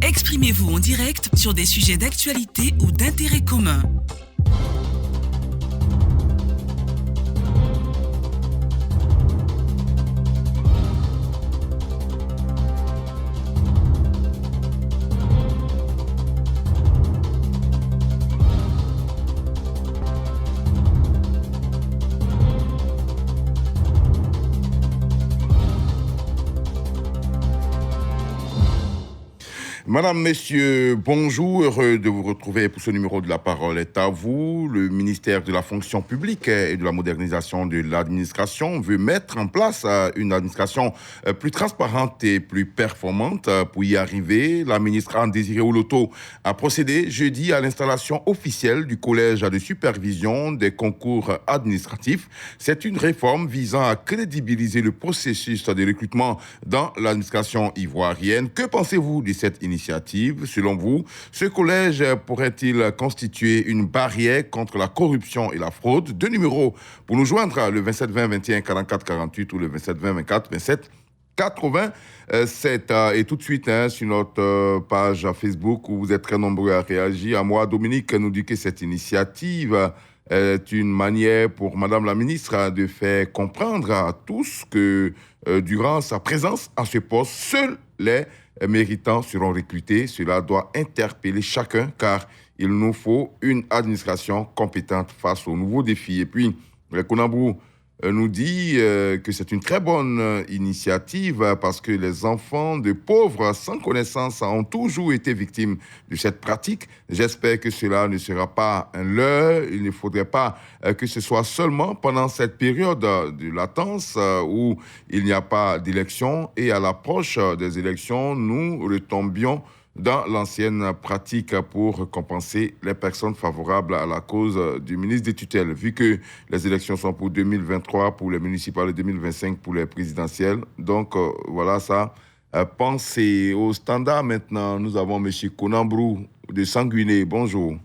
Exprimez-vous en direct sur des sujets d'actualité ou d'intérêt commun. Madame, Messieurs, bonjour, heureux de vous retrouver pour ce numéro de La Parole est à vous. Le ministère de la Fonction publique et de la modernisation de l'administration veut mettre en place une administration plus transparente et plus performante. Pour y arriver, la ministre Anne-Désirée Oloto a procédé jeudi à l'installation officielle du collège de supervision des concours administratifs. C'est une réforme visant à crédibiliser le processus de recrutement dans l'administration ivoirienne. Que pensez-vous de cette initiative? Selon vous, ce collège pourrait-il constituer une barrière contre la corruption et la fraude? Deux numéros pour nous joindre, le 27 20 21 44 48 ou le 27 20 24 27 87. Et tout de suite, sur notre page Facebook, où vous êtes très nombreux à réagir, à moi, Dominique nous dit que cette initiative est une manière pour Madame la ministre de faire comprendre à tous que durant sa présence à ce poste, seuls les méritants seront recrutés. Cela doit interpeller chacun car il nous faut une administration compétente face aux nouveaux défis. Et puis, Konambrou nous dit que c'est une très bonne initiative parce que les enfants de pauvres sans connaissance ont toujours été victimes de cette pratique. J'espère que cela ne sera pas un leurre. Il ne faudrait pas que ce soit seulement pendant cette période de latence où il n'y a pas d'élection et à l'approche des élections, nous retombions dans l'ancienne pratique pour compenser les personnes favorables à la cause du ministre des tutelles. Vu que les élections sont pour 2023, pour les municipales et 2025 pour les présidentielles. Donc, voilà ça. Pensez au standard maintenant. Nous avons M. Konambrou de Sanguiné. Bonjour.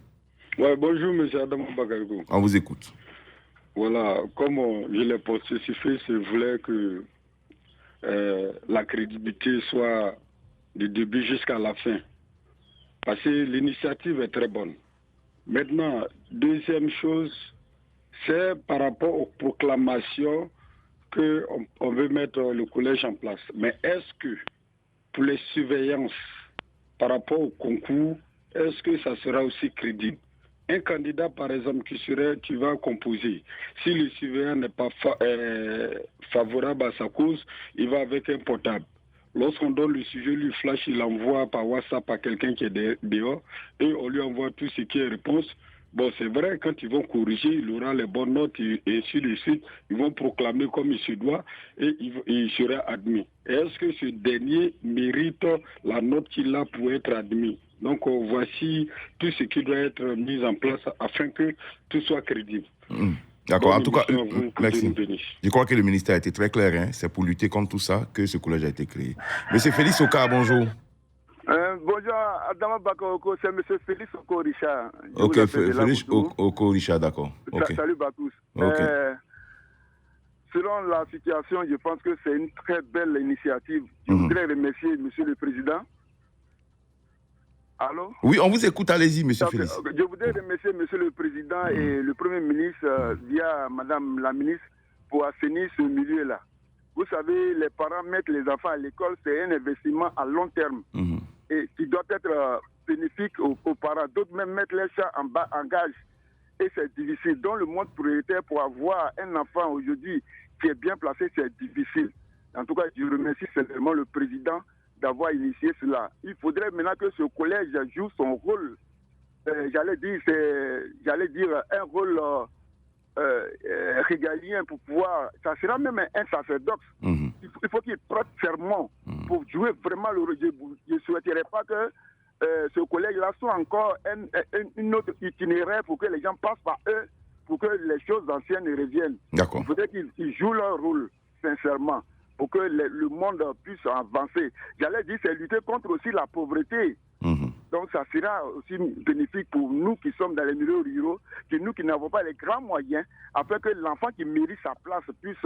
Ouais, bonjour, M. Adam Bagargo. On vous écoute. Voilà, comme je l'ai posté sur Facebook, je voulais que la crédibilité soit du début jusqu'à la fin. Parce que l'initiative est très bonne. Maintenant, deuxième chose, c'est par rapport aux proclamations qu'on veut mettre le collège en place. Mais est-ce que pour les surveillances par rapport au concours, est-ce que ça sera aussi crédible? Un candidat, par exemple, qui va composer, si le surveillant n'est pas favorable à sa cause, il va avec un portable. Lorsqu'on donne le sujet, lui flash, il envoie par WhatsApp à quelqu'un qui est dehors et on lui envoie tout ce qui est réponse. Bon, c'est vrai, quand ils vont corriger, il aura les bonnes notes et ainsi de suite. Ils vont proclamer comme il se doit et il sera admis. Et est-ce que ce dernier mérite la note qu'il a pour être admis? Donc, voici tout ce qui doit être mis en place afin que tout soit crédible. D'accord, en tout cas, merci. Je crois que le ministère a été très clair. C'est pour lutter contre tout ça que ce collège a été créé. Monsieur Félix Oka, bonjour. Bonjour, Adama Bakoko, c'est Monsieur Félix Oko Richard. Ok, Félix Oko Richard, d'accord. Okay. Salut Bakous. Okay. Selon la situation, je pense que c'est une très belle initiative. Je voudrais remercier Monsieur le Président. Allô? Oui, on vous écoute, allez-y, Monsieur Félix. Je voudrais remercier Monsieur le Président et le Premier ministre via Madame la ministre pour assainir ce milieu-là. Vous savez, les parents mettre les enfants à l'école, c'est un investissement à long terme et qui doit être bénéfique aux parents. D'autres même mettre les chats en gage et c'est difficile. Dans le monde prioritaire, pour avoir un enfant aujourd'hui qui est bien placé, c'est difficile. En tout cas, je remercie sincèrement le Président d'avoir initié cela. Il faudrait maintenant que ce collège joue son rôle. J'allais dire un rôle régalien pour pouvoir. Ça sera même un sacerdoce. Il faut qu'il prête serment pour jouer vraiment le rôle. Je ne souhaiterais pas que ce collège-là soit encore une autre itinéraire pour que les gens passent par eux, pour que les choses anciennes reviennent. D'accord. Il faudrait qu'ils jouent leur rôle, sincèrement, pour que le monde puisse avancer. J'allais dire, c'est lutter contre aussi la pauvreté. Donc ça sera aussi bénéfique pour nous qui sommes dans les milieux ruraux, nous qui n'avons pas les grands moyens, afin que l'enfant qui mérite sa place puisse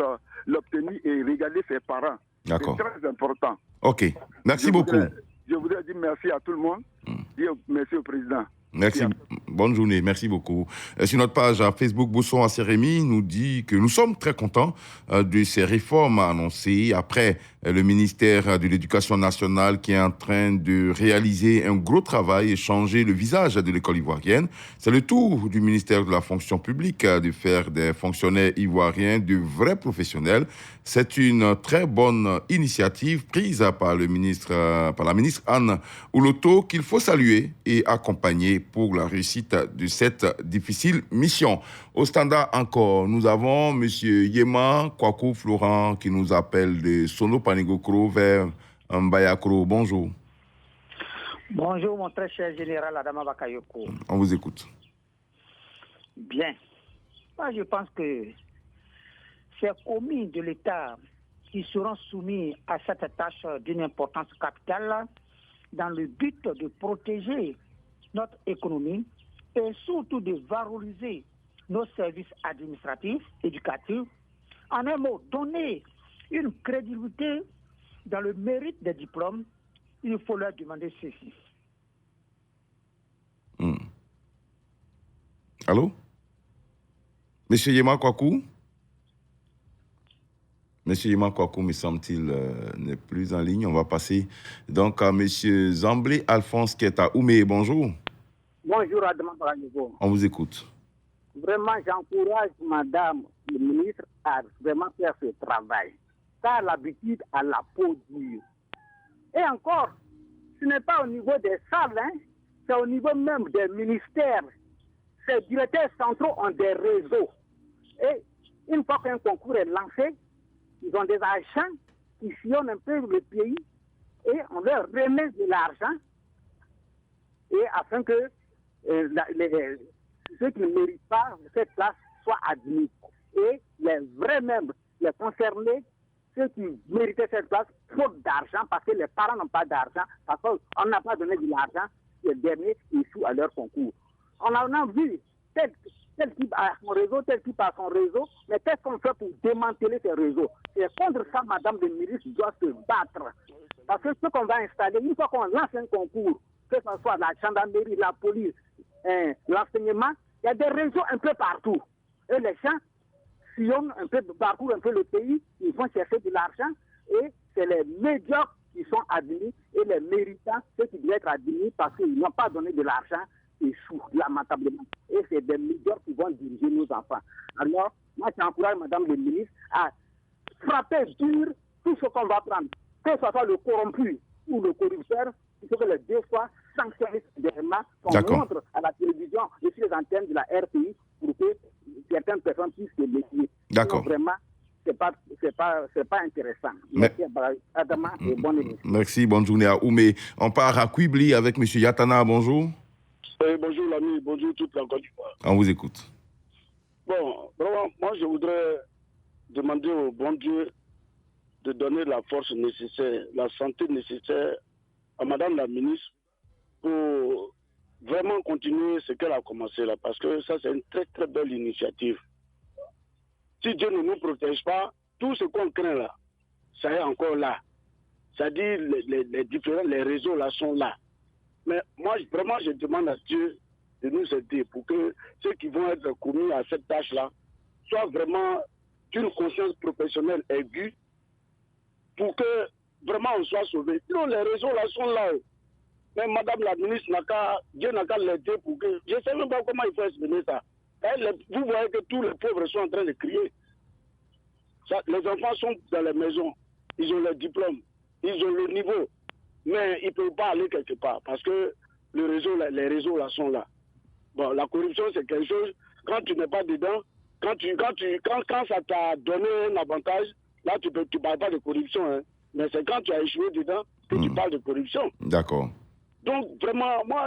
l'obtenir et regarder ses parents. D'accord. C'est très important. Ok, merci beaucoup. Je voudrais dire merci à tout le monde. Dire merci au président. Merci. Bonne journée. Merci beaucoup. Sur notre page Facebook, Bousson Assérémy nous dit que nous sommes très contents de ces réformes annoncées après le ministère de l'Éducation nationale qui est en train de réaliser un gros travail et changer le visage de l'école ivoirienne. C'est le tour du ministère de la fonction publique de faire des fonctionnaires ivoiriens de vrais professionnels. C'est une très bonne initiative prise par la ministre Anne Ouloto qu'il faut saluer et accompagner pour la réussite de cette difficile mission. Au standard encore, nous avons M. Yema Kwaku Florent qui nous appelle de Sono Panigokro vers Mbayakro. Bonjour. Bonjour mon très cher général Adama Bakayoko. On vous écoute. Bien. Moi je pense que ces commis de l'État qui seront soumis à cette tâche d'une importance capitale dans le but de protéger notre économie et surtout de valoriser nos services administratifs, éducatifs. En un mot, donner une crédibilité dans le mérite des diplômes, il faut leur demander ceci. Allô? Monsieur Yema Kwaku? Monsieur Yema Kwaku, me semble-t-il, n'est plus en ligne. On va passer donc à Monsieur Zamblé Alphonse qui est à Oumé. Bonjour. Bonjour Adama Bakayoko. On vous écoute. Vraiment, j'encourage Madame le ministre à vraiment faire ce travail. Car l'habitude à la peau dure. Et encore, ce n'est pas au niveau des salles, c'est au niveau même des ministères. Ces directeurs centraux ont des réseaux. Et une fois qu'un concours est lancé, ils ont des agents qui sillonnent un peu le pays et on leur remet de l'argent et afin que ceux qui ne méritent pas cette place soient admis. Et les vrais membres, les concernés, ceux qui méritaient cette place, faute d'argent parce que les parents n'ont pas d'argent, parce qu'on n'a pas donné de l'argent, les derniers échouent à leur concours. On en a vu tel type a son réseau, tel type a son réseau, mais qu'est-ce qu'on fait pour démanteler ces réseaux? Et contre ça, Madame le ministre doit se battre. Parce que ce qu'on va installer, une fois qu'on lance un concours, que ce soit la gendarmerie, la police, l'enseignement, il y a des réseaux un peu partout. Et les gens sillonnent un peu, parcourent un peu le pays, ils vont chercher de l'argent, et c'est les médiocres qui sont admis, et les méritants, ceux qui doivent être admis parce qu'ils n'ont pas donné de l'argent, échouent lamentablement. Et c'est des médiocres qui vont diriger nos enfants. Alors, moi, j'encourage Madame le ministre à frapper dur tout ce qu'on va prendre, que ce soit le corrompu ou le corrupteur, il faut que les deux soient sanctionnés sévèrement, qu'on montre à la télévision et sur les antennes de la RPI pour que certaines personnes puissent se méfier. D'accord. Donc, vraiment, c'est pas intéressant. Merci Adama et bonne émission. Merci, bonne journée à Oumé. On part à Quibli avec M. Yatana, bonjour. Bonjour l'ami, bonjour toute la Côte d'Ivoire. On vous écoute. Bon, vraiment, moi je voudrais demander au bon Dieu de donner la force nécessaire, la santé nécessaire à Madame la ministre pour vraiment continuer ce qu'elle a commencé là, parce que ça c'est une très très belle initiative. Si Dieu ne nous protège pas, tout ce qu'on craint là, ça est encore là. C'est-à-dire les réseaux là sont là. Mais moi, vraiment, je demande à Dieu de nous aider pour que ceux qui vont être commis à cette tâche-là soient vraiment d'une conscience professionnelle aiguë pour que vraiment on soit sauvé. Sinon, les réseaux là sont là. Mais Madame la ministre, Dieu n'a qu'à l'aider pour que... Je ne sais même pas comment il faut exprimer ça. Vous voyez que tous les pauvres sont en train de crier. Les enfants sont dans les maisons. Ils ont le diplôme. Ils ont le niveau. Mais ils ne peuvent pas aller quelque part parce que les réseaux là sont là. Bon, la corruption c'est quelque chose, quand tu n'es pas dedans, quand ça t'a donné un avantage, là tu ne parles pas de corruption. Hein. Mais c'est quand tu as échoué dedans que tu parles de corruption. D'accord. Donc vraiment,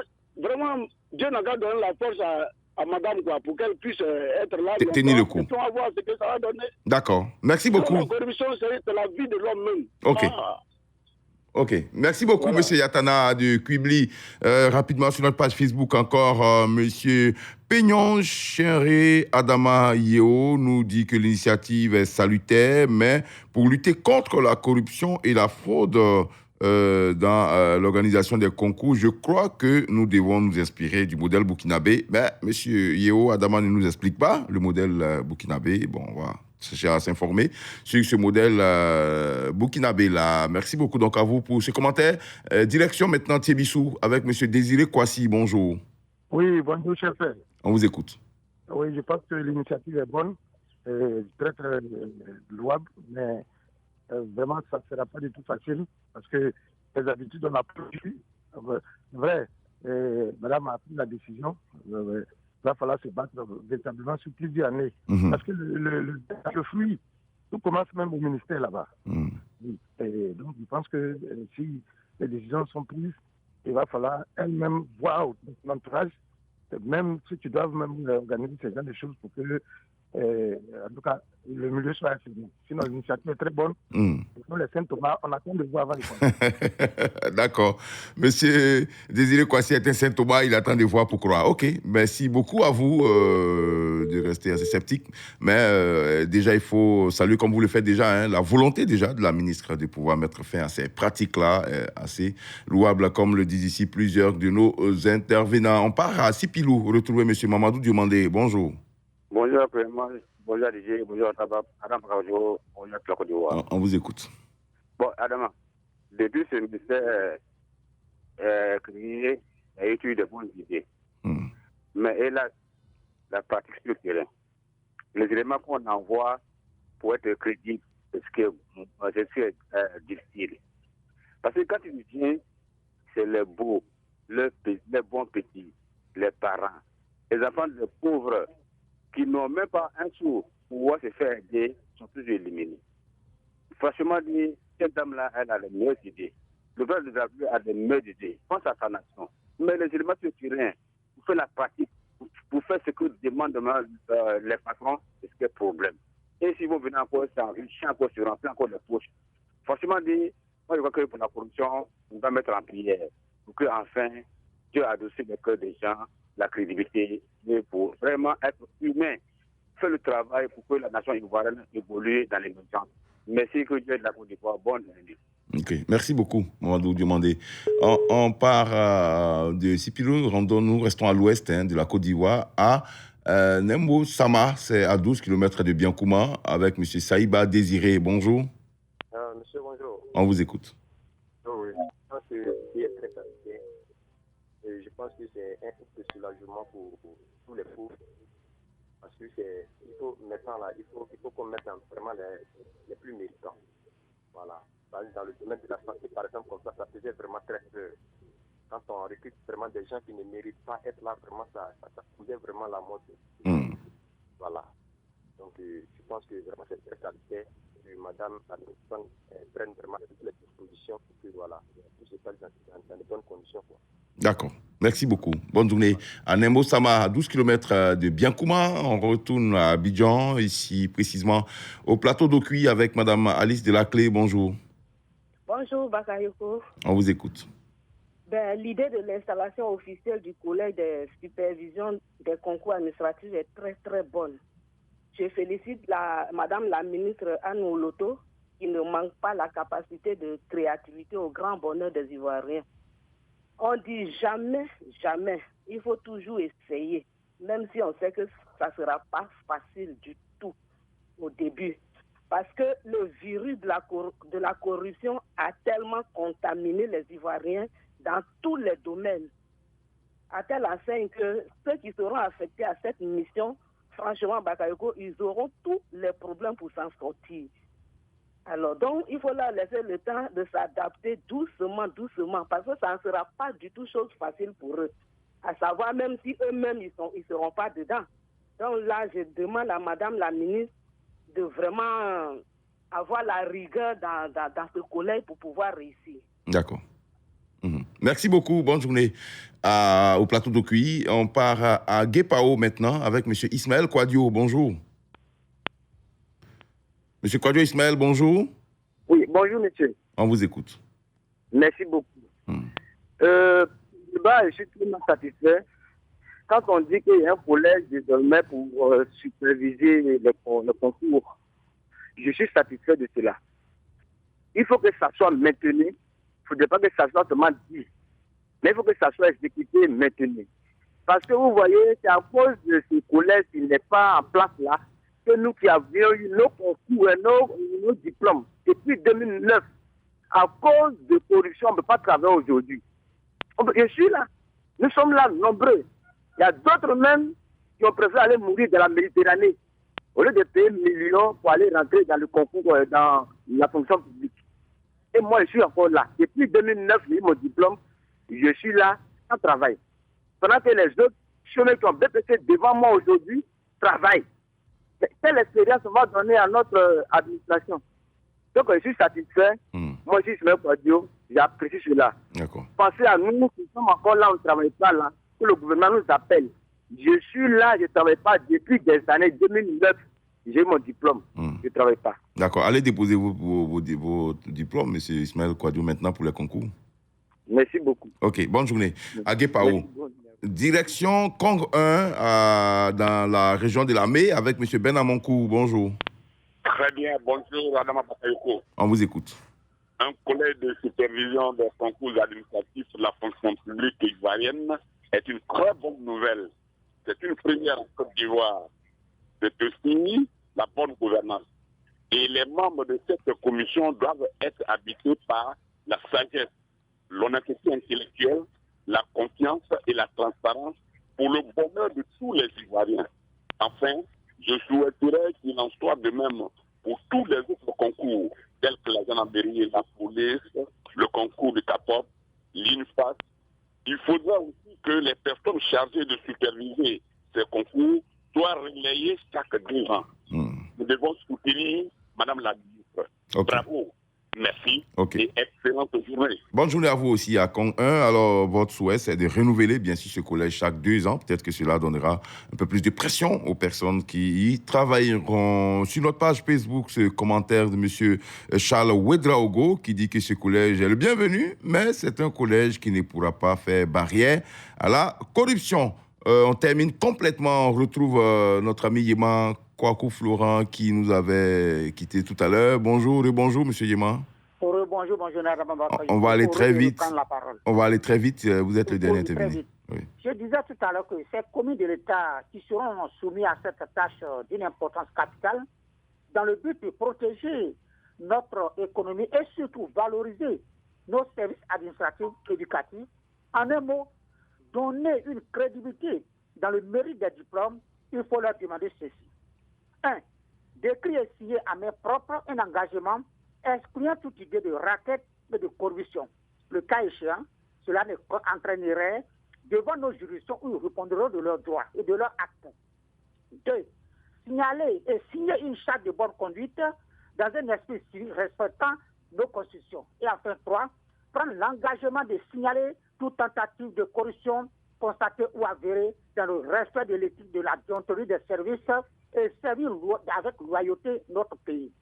Dieu n'a qu'à donner la force à Madame quoi, pour qu'elle puisse être là. Tenir le coup. On va voir ce que ça va donner. D'accord. Merci beaucoup. Donc, la corruption c'est la vie de l'homme même. Ok. Ok, merci beaucoup, Monsieur Yatana de Quibli. Rapidement, sur notre page Facebook encore, Monsieur Peignon Chenré Adama Yeo nous dit que l'initiative est salutaire, mais pour lutter contre la corruption et la fraude, dans l'organisation des concours. Je crois que nous devons nous inspirer du modèle burkinabé. Mais Monsieur Yeo Adama ne nous explique pas le modèle burkinabé. Bon, on va chercher à s'informer sur ce modèle burkinabé-là. Merci beaucoup donc à vous pour ce commentaire. Direction maintenant Thiébissou avec Monsieur Désiré Kwasi. Bonjour. Oui, bonjour, chef. On vous écoute. Oui, je pense que l'initiative est bonne, très, très louable, mais vraiment, ça ne sera pas du tout facile parce que les habitudes, on a pris. Vrai, madame a pris la décision. Il va falloir se battre véritablement sur plusieurs années. Parce que le fruit, tout commence même au ministère là-bas. Et donc, je pense que si les décisions sont prises, il va falloir elle-même voir l'entourage, même si tu dois même organiser ces genre de choses pour que, en tout cas, le milieu soit assuré. Sinon, l'initiative est très bonne. Pour les Saint-Thomas, on attend de voir avant les concerts. D'accord. Monsieur Désiré Kwasi est un Saint-Thomas, il attend de voir pour croire. OK, merci beaucoup à vous de rester assez sceptique. Mais déjà, il faut saluer, comme vous le faites déjà, la volonté déjà de la ministre de pouvoir mettre fin à ces pratiques-là, assez louables, comme le disent ici plusieurs de nos intervenants. On part à Sipilou, retrouver monsieur Mamadou Diomandé. Bonjour. Bonjour, bonjour DJ, bonjour Adam Parajo, bonjour la Côte d'Ivoire. On vous écoute. Bon, Adam, depuis ce ministère créé a eu de bonnes idées. Mais hélas, la pratique sur le terrain, les éléments qu'on envoie pour être crédibles, c'est difficile. Parce que quand tu viens, c'est les beaux, les bons petits, les parents, les enfants de pauvres qui n'ont même pas un sou pour pouvoir se faire aider, sont toujours éliminés. Franchement, cette dame-là, elle a les meilleures idées. Le père de la a des meilleures idées. Pense à sa nation. Mais les éléments sur le terrain, pour faire la pratique, pour faire ce que demandent les patrons, c'est ce qui est problème. Et s'ils vont venir encore s'enrichir, encore se remplir encore les poches. Franchement, moi je crois que pour la corruption, on va mettre en prière pour que enfin Dieu adosse le cœur des gens, la crédibilité, et pour vraiment être humain, faire le travail pour que la nation ivoirienne évolue dans les mêmes temps. Merci, que Dieu de la Côte d'Ivoire. Bonne année. Ok, merci beaucoup, Mamadou Diomandé. On part de Sipilou, nous restons à l'ouest de la Côte d'Ivoire, à Nembo Sama, c'est à 12 km de Biankouma, avec M. Saïba Désiré. Bonjour. Monsieur, bonjour. On vous écoute. Oui, je pense que c'est très facile. Et je pense que c'est un peu de soulagement pour tous les pauvres. Parce que il faut maintenant là, il faut qu'on mette vraiment les plus méritants. Voilà. Dans le domaine de la santé, par exemple, comme ça faisait vraiment très peur. Quand on recrute vraiment des gens qui ne méritent pas être là, vraiment, ça faisait vraiment la mort. Voilà. Donc, je pense que vraiment c'est très salutaire que Madame la ministre prenne vraiment toutes les dispositions pour que, voilà, tout se passe dans de bonnes conditions. Quoi. D'accord. Merci beaucoup. Bonne journée. À Nembo Sama, à 12 km de Biankouma, on retourne à Abidjan, ici précisément au plateau d'Okui avec Madame Alice Delaclé. Bonjour. Bonjour Bakayoko. On vous écoute. L'idée de l'installation officielle du collège de supervision des concours administratifs est très très bonne. Je félicite Madame la ministre Anne Oloto qui ne manque pas la capacité de créativité au grand bonheur des Ivoiriens. On dit jamais, jamais. Il faut toujours essayer, même si on sait que ça ne sera pas facile du tout au début. Parce que le virus de la corruption a tellement contaminé les Ivoiriens dans tous les domaines, à telle enseigne que ceux qui seront affectés à cette mission, franchement, Bakayoko, ils auront tous les problèmes pour s'en sortir. Alors, donc, il faut leur laisser le temps de s'adapter doucement, parce que ça ne sera pas du tout chose facile pour eux. À savoir, même si eux-mêmes, ils ne seront pas dedans. Donc là, je demande à Madame la ministre de vraiment avoir la rigueur dans ce collège pour pouvoir réussir. D'accord. Merci beaucoup. Bonne journée au plateau d'Okui. On part à Guépao maintenant avec M. Ismaël Kouadio. Bonjour. Monsieur Kouadio Ismaël, bonjour. Oui, bonjour monsieur. On vous écoute. Merci beaucoup. Je suis très satisfait. Quand on dit qu'il y a un collège désormais pour superviser le concours, je suis satisfait de cela. Il faut que ça soit maintenu faudrait pas que ça soit seulement dit, mais il faut que ça soit exécuté et maintenu. Parce que vous voyez, c'est à cause de ce collège qui n'est pas en place là, que nous qui avions eu nos concours et nos diplômes depuis 2009, à cause de corruption, on ne peut pas travailler aujourd'hui. Je suis là. Nous sommes là, nombreux. Il y a d'autres même qui ont préféré aller mourir dans la Méditerranée au lieu de payer millions pour aller rentrer dans le concours, dans la fonction publique. Et moi, je suis encore là. Depuis 2009, j'ai eu mon diplôme. Je suis là, sans travail. Pendant que les autres chômeurs qui ont BPC devant moi aujourd'hui travaillent. Quelle expérience on va donner à notre administration? Donc, je suis satisfait. Moi, je suis Ismaël Kouadio. J'apprécie cela. Pensez à nous qui sommes encore là, on ne travaille pas là. Que le gouvernement nous appelle. Je suis là, je ne travaille pas depuis des années 2009. J'ai mon diplôme. Je ne travaille pas. D'accord. Allez déposer vos diplômes, M. Ismaël Kouadio, maintenant pour les concours. Merci beaucoup. OK, bonne journée. Agué Pao. Direction Cong 1 dans la région de la Mé avec M. Ben Amonkou. Bonjour. Très bien, bonjour Adama Bakayoko. On vous écoute. Un collège de supervision des concours administratifs de la fonction publique ivoirienne est une très bonne nouvelle. C'est une première en Côte d'Ivoire. C'est aussi la bonne gouvernance. Et les membres de cette commission doivent être habités par la sagesse, l'honnêteté intellectuelle, la confiance et la transparence pour le bonheur de tous les Ivoiriens. Enfin, je souhaiterais qu'il en soit de même pour tous les autres concours, tels que la gendarmerie, la police, le concours de CAPOP, l'INFAS. Il faudra aussi que les personnes chargées de superviser ces concours soient relayées chaque 2 ans. Nous devons soutenir Madame la ministre. Bravo. Merci et excellente journée. Bonne journée à vous aussi à Cong 1. Alors, votre souhait, c'est de renouveler, bien sûr, ce collège chaque 2 ans. Peut-être que cela donnera un peu plus de pression aux personnes qui y travailleront. Sur notre page Facebook, ce commentaire de M. Charles Ouedraogo qui dit que ce collège est le bienvenu, mais c'est un collège qui ne pourra pas faire barrière à la corruption. On termine complètement. On retrouve notre ami Yéman Kouakou Florent qui nous avait quitté tout à l'heure. Bonjour et bonjour, M. Yéman. Bonjour, On va aller très vite. On va aller très vite. Vous êtes le dernier intervenu. Oui. Je disais tout à l'heure que ces communes de l'État qui seront soumis à cette tâche d'une importance capitale, dans le but de protéger notre économie et surtout valoriser nos services administratifs, éducatifs, en un mot, donner une crédibilité dans le mérite des diplômes, il faut leur demander ceci. 1. D'écrire et signer à main propre un engagement excluant toute idée de raquette et de corruption. Le cas échéant, cela entraînerait devant nos juridictions où ils répondront de leurs droits et de leurs actes. 2. Signaler et signer une charte de bonne conduite dans un esprit civil respectant nos constitutions. Et enfin 3. Prendre l'engagement de signaler toute tentative de corruption constatée ou avérée dans le respect de l'éthique de la déontologie des services et servir avec loyauté notre pays.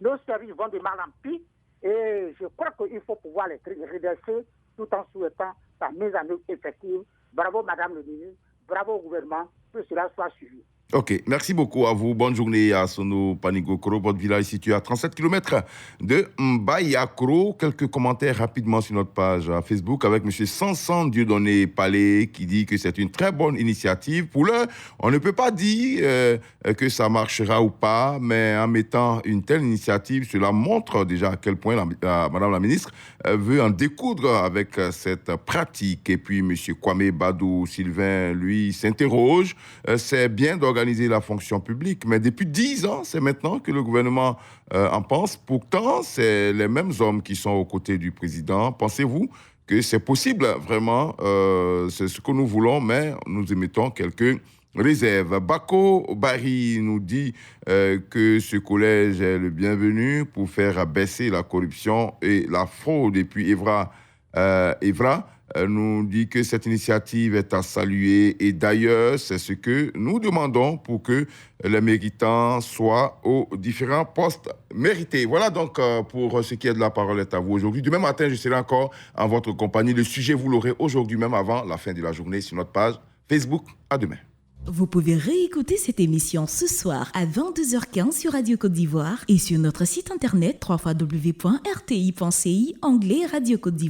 Nos services vont de mal en pis et je crois qu'il faut pouvoir les redresser tout en souhaitant sa mise en œuvre effective. Bravo Madame le ministre, bravo au gouvernement, que cela soit suivi. OK, merci beaucoup à vous. Bonne journée à Sono Panigokoro. Votre village est situé à 37 km de Mbayakro. Quelques commentaires rapidement sur notre page Facebook avec M. Sansan Dieudonné Palais qui dit que c'est une très bonne initiative. Pour l'heure, on ne peut pas dire que ça marchera ou pas, mais en mettant une telle initiative, cela montre déjà à quel point Madame la ministre veut en découdre avec cette pratique. Et puis M. Kwame Badou Sylvain, lui, s'interroge. C'est bien d'organiser la fonction publique, mais depuis 10 ans, c'est maintenant que le gouvernement en pense. Pourtant, c'est les mêmes hommes qui sont aux côtés du président. Pensez-vous que c'est possible, vraiment, c'est ce que nous voulons, mais nous émettons quelques réserves. Bako Barry nous dit que ce collège est le bienvenu pour faire baisser la corruption et la fraude. Et puis Evra nous dit que cette initiative est à saluer et d'ailleurs, c'est ce que nous demandons pour que les méritants soient aux différents postes mérités. Voilà donc pour ce qui est de la parole est à vous aujourd'hui. Demain matin, je serai encore en votre compagnie. Le sujet, vous l'aurez aujourd'hui même avant la fin de la journée sur notre page Facebook. À demain. Vous pouvez réécouter cette émission ce soir à 22h15 sur Radio Côte d'Ivoire et sur notre site internet www.rti.ci onglet Radio Côte d'Ivoire.